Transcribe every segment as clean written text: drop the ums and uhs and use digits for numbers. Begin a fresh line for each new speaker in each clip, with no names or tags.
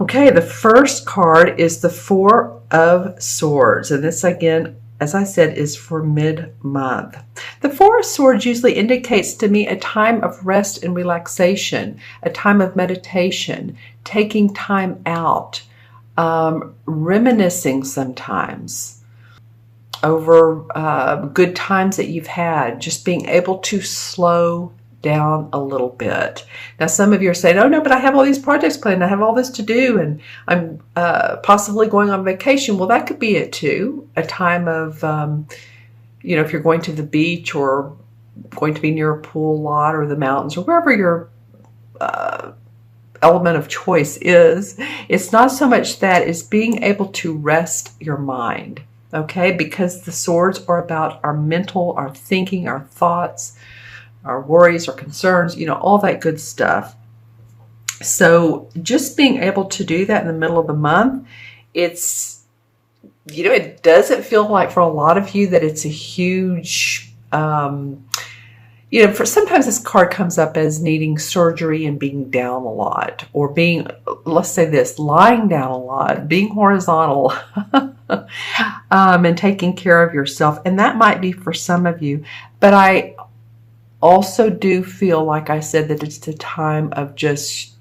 Okay, the first card is the Four of Swords. And this, again, as I said, is for mid-month. The Four of Swords usually indicates to me a time of rest and relaxation, a time of meditation, taking time out, reminiscing sometimes over good times that you've had, just being able to slow down a little bit. Now, some of you are saying, oh no, but I have all these projects planned, I have all this to do, and I'm possibly going on vacation. Well, that could be it too. A time of, if you're going to the beach or going to be near a pool lot or the mountains or wherever your element of choice is, it's not so much that, it's being able to rest your mind, okay? Because the swords are about our mental, our thinking, our thoughts, our worries or concerns, all that good stuff. So just being able to do that in the middle of the month, it's, it doesn't feel like for a lot of you that it's a huge, for sometimes this card comes up as needing surgery and being down a lot, or being, let's say this, lying down a lot, being horizontal, and taking care of yourself. And that might be for some of you, but I also do feel, like I said, that it's a time of just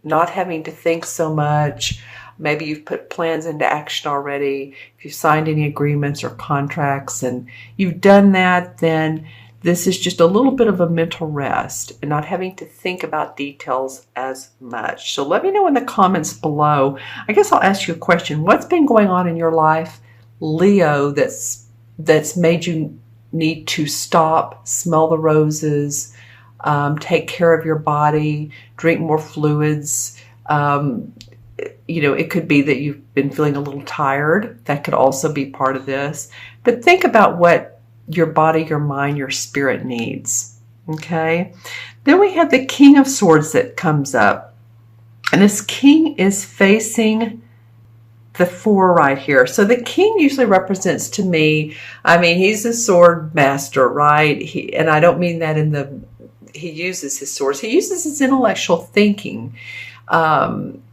not having to think so much. Maybe you've put plans into action already. If you've signed any agreements or contracts and you've done that, then this is just a little bit of a mental rest and not having to think about details as much. So let me know in the comments below. I guess I'll ask you a question. What's been going on in your life, Leo, that's made you need to stop, smell the roses, take care of your body, drink more fluids? It could be that you've been feeling a little tired. That could also be part of this. But think about what your body, your mind, your spirit needs. Okay? Then we have the King of Swords that comes up. And this king is facing the four right here. So the king usually represents to me, he's a sword master, right? And I don't mean that he uses his swords. He uses his intellectual thinking.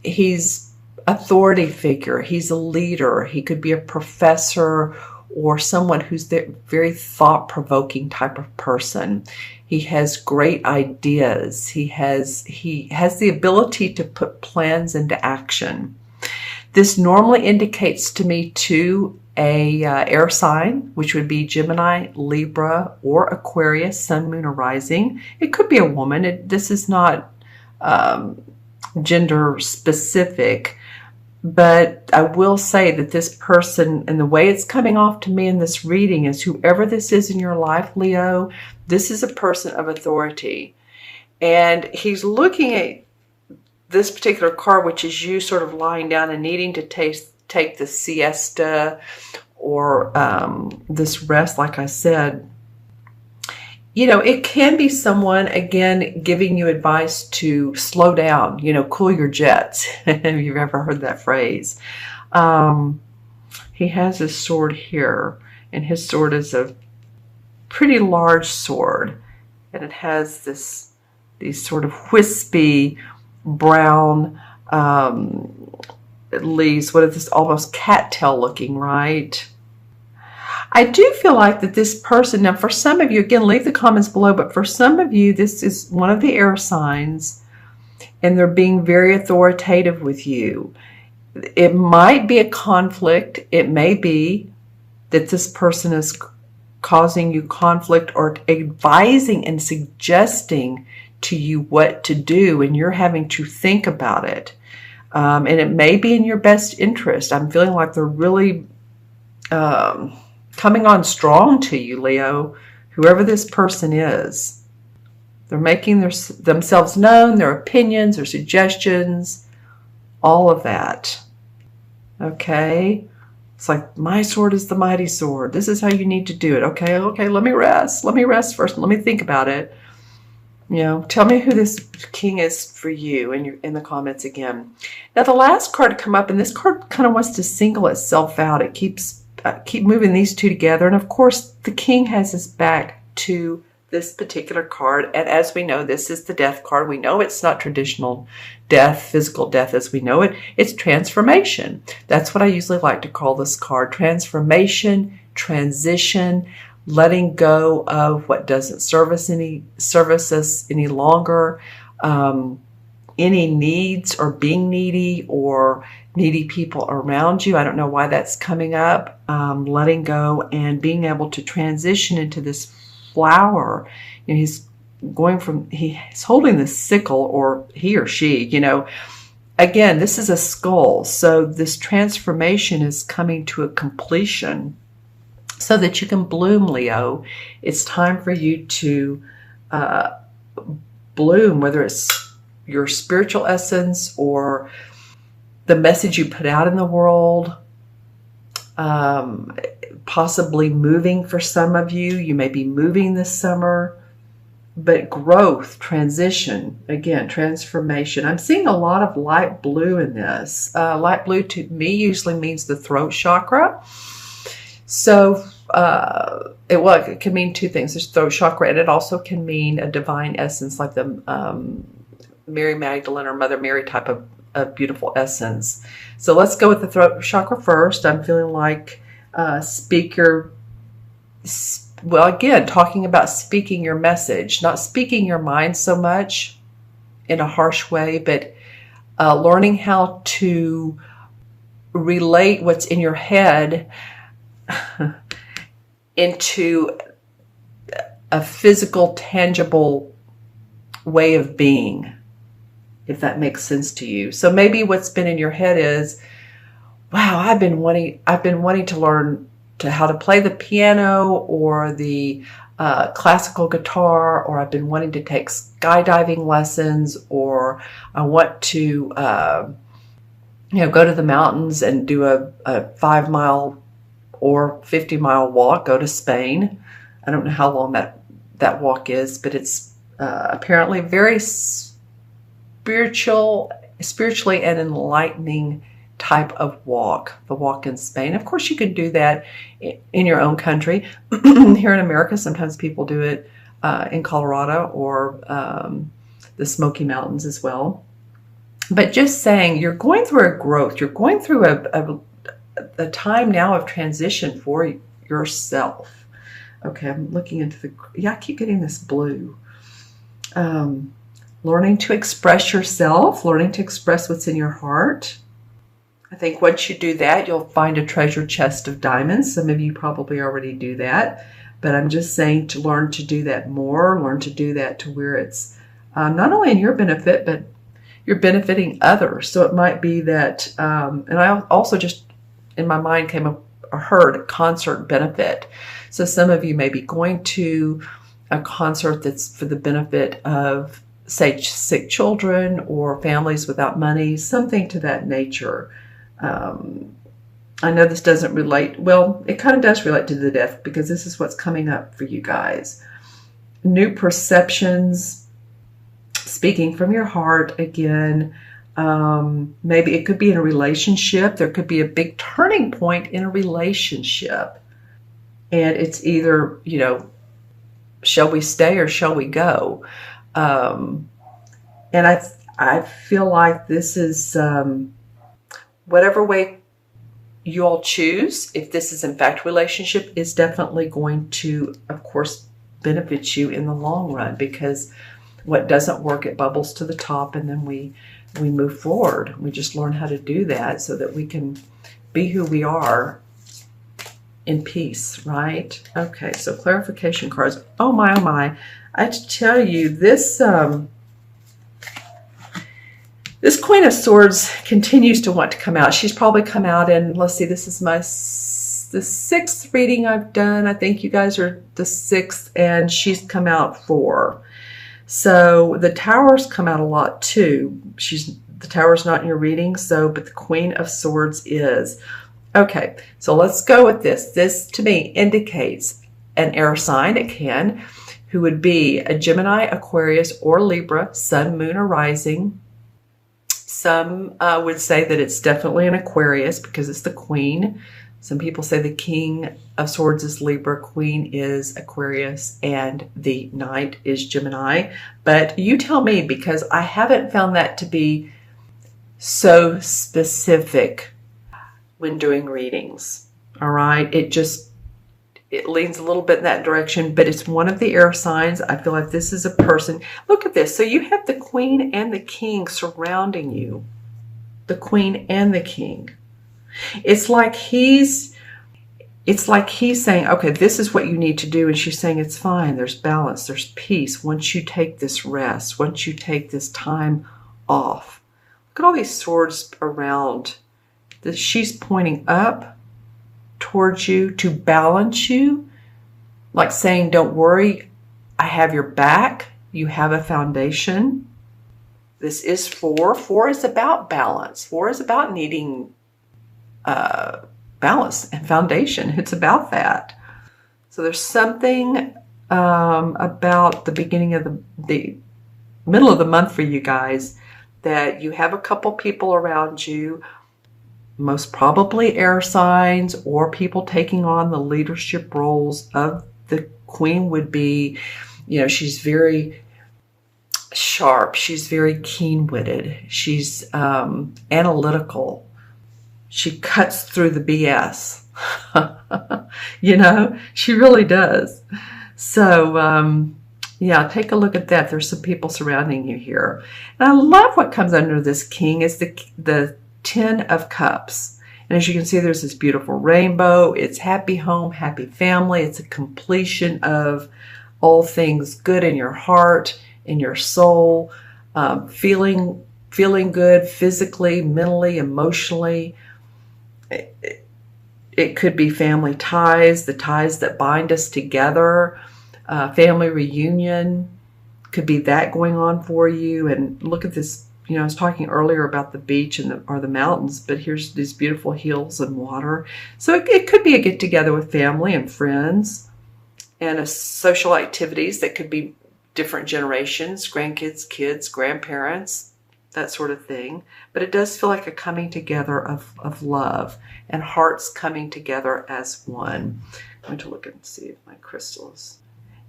He's authority figure. He's a leader. He could be a professor or someone who's the very thought-provoking type of person. He has great ideas. He has the ability to put plans into action. This normally indicates to me too a air sign, which would be Gemini, Libra, or Aquarius, sun, moon, or rising. It could be a woman. This is not gender specific, but I will say that this person, and the way it's coming off to me in this reading, is whoever this is in your life, Leo, this is a person of authority. And he's looking at this particular card, which is you sort of lying down and needing to take the siesta or this rest, like I said. It can be someone, again, giving you advice to slow down, cool your jets, if you've ever heard that phrase. He has his sword here, and his sword is a pretty large sword, and it has these sort of wispy brown leaves. What is this? Almost cattail looking, right? I do feel like that this person, now for some of you, again, leave the comments below, but for some of you, this is one of the air signs, and they're being very authoritative with you. It might be a conflict. It may be that this person is causing you conflict or advising and suggesting to you what to do, and you're having to think about it. And it may be in your best interest. I'm feeling like they're really coming on strong to you, Leo, whoever this person is. They're making themselves known, their opinions, their suggestions, all of that. Okay? It's like, my sword is the mighty sword. This is how you need to do it. Okay, let me rest. Let me rest first. Let me think about it. Tell me who this king is for you in the comments again. Now, the last card to come up, and this card kind of wants to single itself out. It keep moving these two together. And of course, the king has his back to this particular card. And as we know, this is the death card. We know it's not traditional death, physical death as we know it. It's transformation. That's what I usually like to call this card. Transformation, transition, letting go of what doesn't service us any longer, any needs or being needy or needy people around you. I don't know why that's coming up. Letting go and being able to transition into this flower. You know, he's holding the sickle, or he or she, you know. Again, this is a skull. So this transformation is coming to a completion so that you can bloom, Leo. It's time for you to bloom, whether it's your spiritual essence or the message you put out in the world. Possibly moving for some of you. You may be moving this summer, but growth, transition, again, transformation. I'm seeing a lot of light blue in this. Light blue to me usually means the throat chakra. So it can mean two things. There's throat chakra, and it also can mean a divine essence like the Mary Magdalene or Mother Mary type of beautiful essence. So let's go with the throat chakra first. I'm feeling like again, talking about speaking your message, not speaking your mind so much in a harsh way, but learning how to relate what's in your head into a physical, tangible way of being, if that makes sense to you. So maybe what's been in your head is, wow, I've been wanting to learn how to play the piano or the classical guitar, or I've been wanting to take skydiving lessons, or I want to go to the mountains and do a 5-mile or 50-mile walk, go to Spain. I don't know how long that walk is, but it's apparently very spiritually and enlightening type of walk, the walk in Spain. Of course, you can do that in your own country. Here in America, sometimes people do it in Colorado or the Smoky Mountains as well. But just saying, you're going through a growth. You're going through a time now of transition for yourself. Okay, I'm looking into I keep getting this blue. Learning to express yourself, learning to express what's in your heart. I think once you do that, you'll find a treasure chest of diamonds. Some of you probably already do that, but I'm just saying to learn to do that more, learn to do that to where it's not only in your benefit, but you're benefiting others. So it might be that, and I also just, in my mind heard concert benefit. So some of you may be going to a concert that's for the benefit of, say, sick children or families without money, something to that nature. I know this doesn't relate, well, it kind of does relate to the death, because this is what's coming up for you guys. New perceptions, speaking from your heart again. Maybe it could be in a relationship. There could be a big turning point in a relationship. And it's either, shall we stay or shall we go? And I feel like this is whatever way you all choose, if this is in fact relationship, is definitely going to, of course, benefit you in the long run, because what doesn't work, it bubbles to the top, and then we move forward. We just learn how to do that so that we can be who we are in peace, right? Okay, so clarification cards. Oh my, oh my. I have to tell you, this Queen of Swords continues to want to come out. She's probably come out in, let's see, this is the 6th reading I've done. I think you guys are the 6th, and she's come out 4. So the Tower's come out a lot too. The Tower's not in your reading, but the Queen of Swords is. Okay, so let's go with this. This, to me, indicates an air sign. It can, who would be a Gemini, Aquarius, or Libra, Sun, Moon, or Rising. Some would say that it's definitely an Aquarius because it's the Queen. Some people say the King of Swords is Libra, Queen is Aquarius, and the Knight is Gemini. But you tell me, because I haven't found that to be so specific when doing readings. All right. It leans a little bit in that direction, but it's one of the air signs. I feel like this is a person. Look at this. So you have the Queen and the King surrounding you. The Queen and the King. It's like he's saying, okay, this is what you need to do. And she's saying, it's fine. There's balance. There's peace. Once you take this rest, once you take this time off. Look at all these swords around. She's pointing up towards you to balance you, like saying, don't worry, I have your back. You have a foundation. This is 4. 4 is about balance. 4 is about needing balance and foundation. It's about that. So there's something about the beginning of the middle of the month for you guys, that you have a couple people around you, most probably air signs or people taking on the leadership roles of the Queen would be, she's very sharp. She's very keen-witted. She's analytical. She cuts through the BS. She really does. So, take a look at that. There's some people surrounding you here. And I love what comes under this King is the 10 of Cups. And as you can see, there's this beautiful rainbow. It's happy home, happy family. It's a completion of all things good in your heart, in your soul, feeling good physically, mentally, emotionally. It could be family ties, the ties that bind us together, family reunion. Could be that going on for you. And look at this. I was talking earlier about the beach or the mountains, but here's these beautiful hills and water. So it could be a get together with family and friends, and a social activities that could be different generations, grandkids, kids, grandparents, that sort of thing. But it does feel like a coming together of love and hearts coming together as one. I'm going to look and see if my crystals.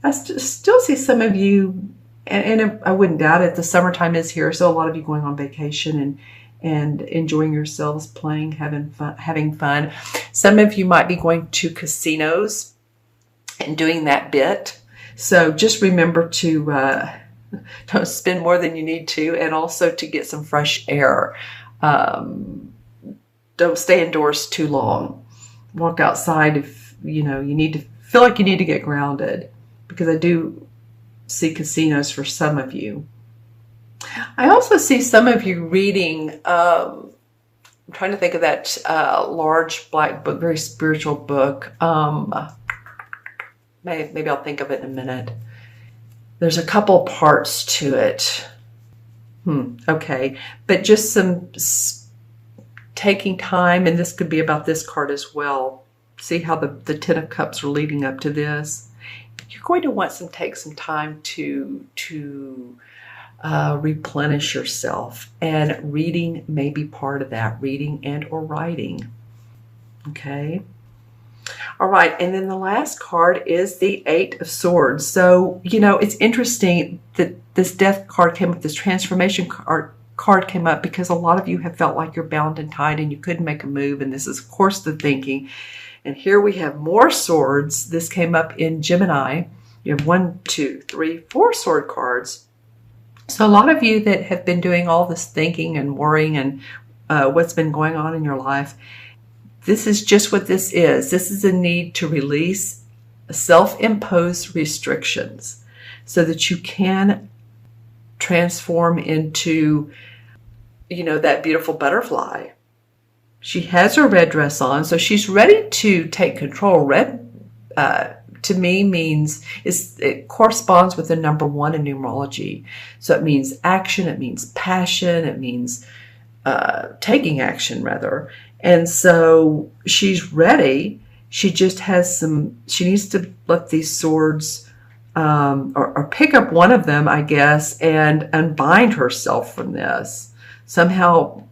I still see some of you. And I wouldn't doubt it. The summertime is here, so a lot of you going on vacation and enjoying yourselves, playing, having fun. Some of you might be going to casinos and doing that bit. So just remember to don't spend more than you need to, and also to get some fresh air. Don't stay indoors too long. Walk outside if you need to feel like you need to get grounded, because I do see casinos for some of you. I also see some of you reading, I'm trying to think of that large black book, very spiritual book. Maybe I'll think of it in a minute. There's a couple parts to it. Okay. But just some taking time, and this could be about this card as well. See how the 10 of Cups are leading up to this. You're going to want take some time to replenish yourself, and reading may be part of that. Reading and or writing. Okay. All right. And then the last card is the 8 of Swords. So, it's interesting that this Death card came up, this Transformation card came up, because a lot of you have felt like you're bound and tied and you couldn't make a move. And this is, of course, the thinking. And here we have more swords. This came up in Gemini. You have 1, 2, 3, 4 sword cards. So a lot of you that have been doing all this thinking and worrying and what's been going on in your life, this is just what this is. This is a need to release self-imposed restrictions so that you can transform into, that beautiful butterfly. She has her red dress on, so she's ready to take control. Red, to me, means it corresponds with the number 1 in numerology. So it means action, it means passion, it means taking action, rather. And so she's ready. She just has she needs to let these swords, or pick up one of them, I guess, and unbind herself from this. Somehow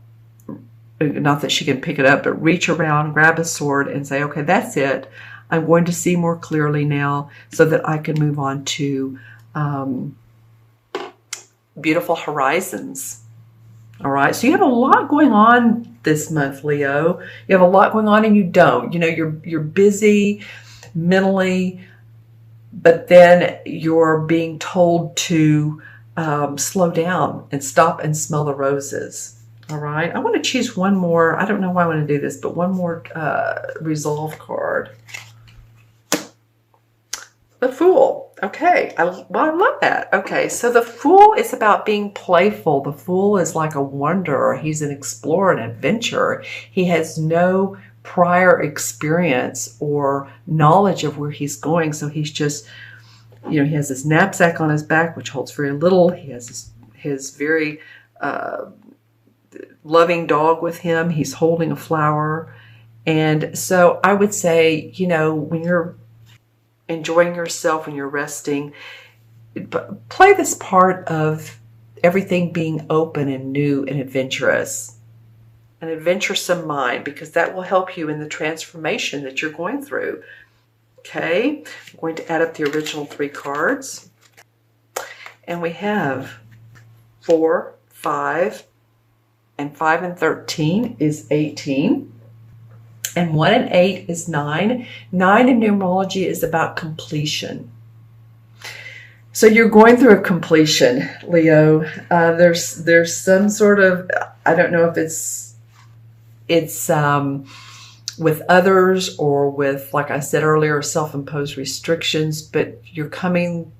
not that she can pick it up, but reach around, grab a sword and say, okay, that's it. I'm going to see more clearly now so that I can move on to beautiful horizons. All right. So you have a lot going on this month, Leo. You have a lot going on and you don't. You know, you're busy mentally, but then you're being told to slow down and stop and smell the roses. All right. I want to choose one more. I don't know why I want to do this, but one more resolve card. The Fool. Okay. I love that. Okay. So the Fool is about being playful. The Fool is like a wanderer. He's an explorer, an adventurer. He has no prior experience or knowledge of where he's going. So he's just, you know, he has this knapsack on his back, which holds very little. He has his very loving dog with him. He's holding a flower. And so I would say, you know, when you're enjoying yourself, when you're resting, play this part of everything being open and new and adventurous. An adventuresome mind, because that will help you in the transformation that you're going through. Okay, I'm going to add up the original 3 cards. And we have 4, 5, and 5 and 13 is 18. And 1 and 8 is 9. 9 in numerology is about completion. So you're going through a completion, Leo. There's some sort of, I don't know if it's with others or with, like I said earlier, self-imposed restrictions, but you're coming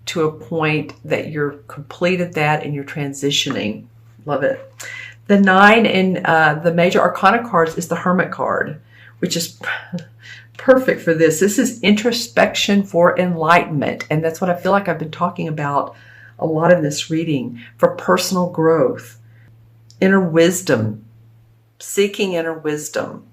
to a point that you're completed that and you're transitioning. Love it. The 9 in the major arcana cards is the Hermit card, which is perfect for this. This is introspection for enlightenment. And that's what I feel like I've been talking about a lot in this reading, for personal growth, inner wisdom, seeking inner wisdom.